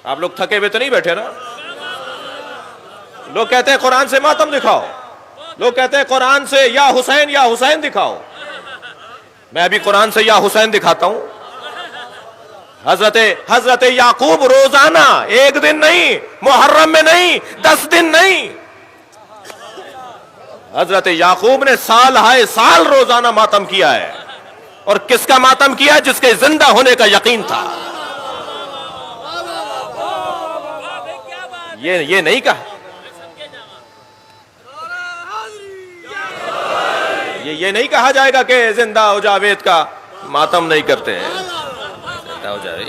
आप लोग थके हुए तो नहीं बैठे ना? लोग कहते हैं कुरान से मातम दिखाओ, लोग कहते हैं कुरान से या हुसैन दिखाओ। मैं अभी कुरान से या हुसैन दिखाता हूं। हजरत याकूब रोजाना, एक दिन नहीं, मुहर्रम में नहीं, 10 दिन नहीं, हजरत याकूब ने साल हाय साल रोजाना मातम किया है। और किसका मातम किया है? जिसके जिंदा होने का यकीन था। ये नहीं कहा, ये नहीं कहा जाएगा कि जिंदा हो जावेद का मातम नहीं करते हैं। जिंदा हो जाए,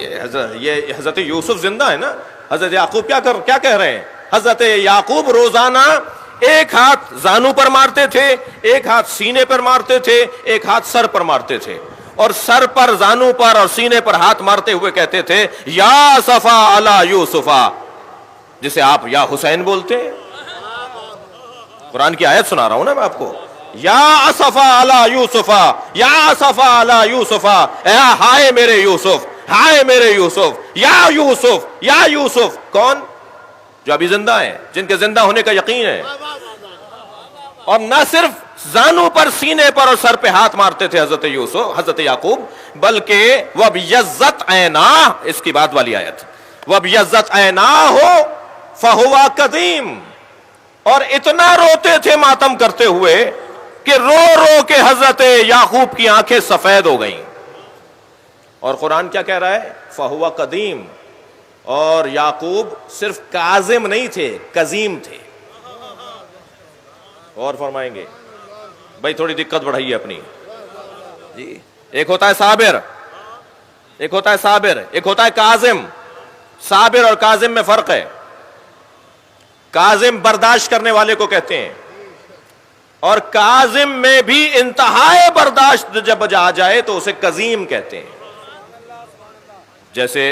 ये हजरत यूसुफ जिंदा है ना। हजरत याकूब क्या कह रहे हैं? हजरत याकूब रोजाना एक हाथ जानू पर मारते थे, एक हाथ सीने पर मारते थे, एक हाथ सर पर मारते थे, और सर पर, जानू पर और सीने पर हाथ मारते हुए कहते थे या सफा अला यूसुफा, जिसे आप या हुसैन बोलते हैं। कुरान की आयत सुना रहा हूं ना मैं आपको। या असफा अला यूसुफा, या असफा अला यूसुफा, हाय मेरे यूसुफ, हाय मेरे यूसुफ, या यूसुफ, या यूसुफ। कौन? जो अभी जिंदा है, जिनके जिंदा होने का यकीन है। और न सिर्फ जानू पर, सीने पर और सर पे हाथ मारते थे हजरत याकूब, बल्कि वब यज्जत ऐना, इसकी बात वाली आयत, वब यज्जत ऐना हो फहुवा कदीम, और इतना रोते थे मातम करते हुए कि रो रो के हजरत याकूब की आंखें सफेद हो गईं। और कुरान क्या कह रहा है? फहुवा कदीम। और याकूब सिर्फ काजिम नहीं थे, कजीम थे। और फरमाएंगे भाई, थोड़ी दिक्कत बढ़ाइए अपनी जी। एक होता है साबिर, एक होता है साबिर, एक होता है काजिम। साबिर और काजिम में फर्क है। काजिम बर्दाश्त करने वाले को कहते हैं, और काजिम में भी इंतहाए बर्दाश्त जब आ जाए तो उसे कजीम कहते हैं। जैसे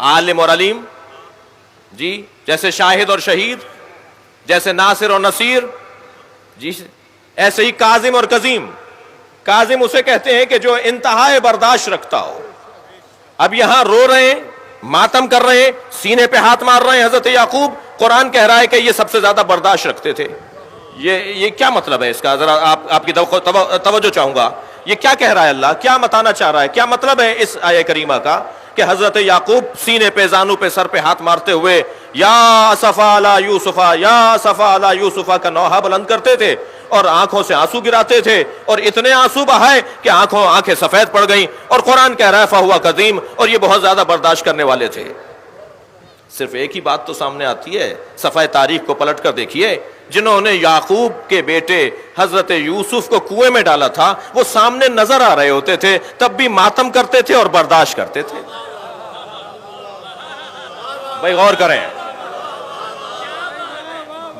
आलिम और अलीम जी, जैसे शाहिद और शहीद, जैसे नासिर और नसीर जी, ऐसे ही काजिम और कजीम। काजिम उसे कहते हैं कि जो इंतहाए बर्दाश्त रखता हो। अब यहां रो रहे हैं, मातम कर रहे हैं, सीने पे हाथ मार रहे हैं हजरत याकूब। कुरान कह रहा है कि ये सबसे ज्यादा बर्दाश्त रखते थे। ये क्या मतलब है इसका? जरा आपकी तवज्जो चाहूंगा। ये क्या कह रहा है अल्लाह? क्या बताना चाह रहा है? क्या मतलब है इस आय करीमा का कि हजरत याकूब सीने पे, जानू पे, सर पे हाथ मारते हुए या सफा अला यूसुफा, या सफा अला यूसुफा का नौहा बुलंद करते थे और आंखों से आंसू गिराते थे, और इतने आंसू बहाए कि आंखें सफेद पड़ गईं। और कुरान कह रहा है फहुवा कदीम, और ये बहुत ज्यादा बर्दाश्त करने वाले थे। सिर्फ एक ही बात तो सामने आती है, सफाई तारीख को पलट कर देखिए। जिन्होंने याकूब के बेटे हजरत यूसुफ को कुएं में डाला था, वो सामने नजर आ रहे होते थे, तब भी मातम करते थे और बर्दाश्त करते थे। भाई गौर करें,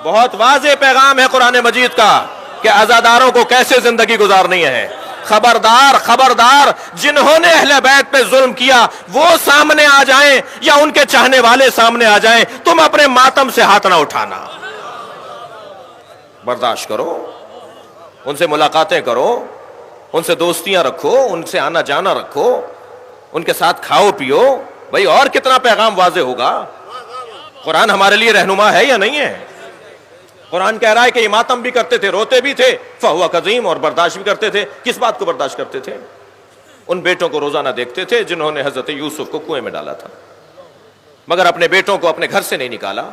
बहुत वाज़ेह पैगाम है कुरान मजीद का कि आजादारों को कैसे जिंदगी गुजारनी है। खबरदार, खबरदार, जिन्होंने अहले बैत पे जुल्म किया वो सामने आ जाएं या उनके चाहने वाले सामने आ जाएं, तुम अपने मातम से हाथ ना उठाना। बर्दाश्त करो, उनसे मुलाकातें करो, उनसे दोस्तियां रखो, उनसे आना जाना रखो, उनके साथ खाओ पियो। भाई और कितना पैगाम वाज़ेह होगा? कुरान हमारे लिए रहनुमा है या नहीं है? कुरान कह रहा है कि ये मातम भी करते थे, रोते भी थे, फहुवा कज़ीम, और बर्दाश्त भी करते थे। किस बात को बर्दाश्त करते थे? उन बेटों को रोजाना देखते थे जिन्होंने हजरत यूसुफ को कुएं में डाला था, मगर अपने बेटों को अपने घर से नहीं निकाला।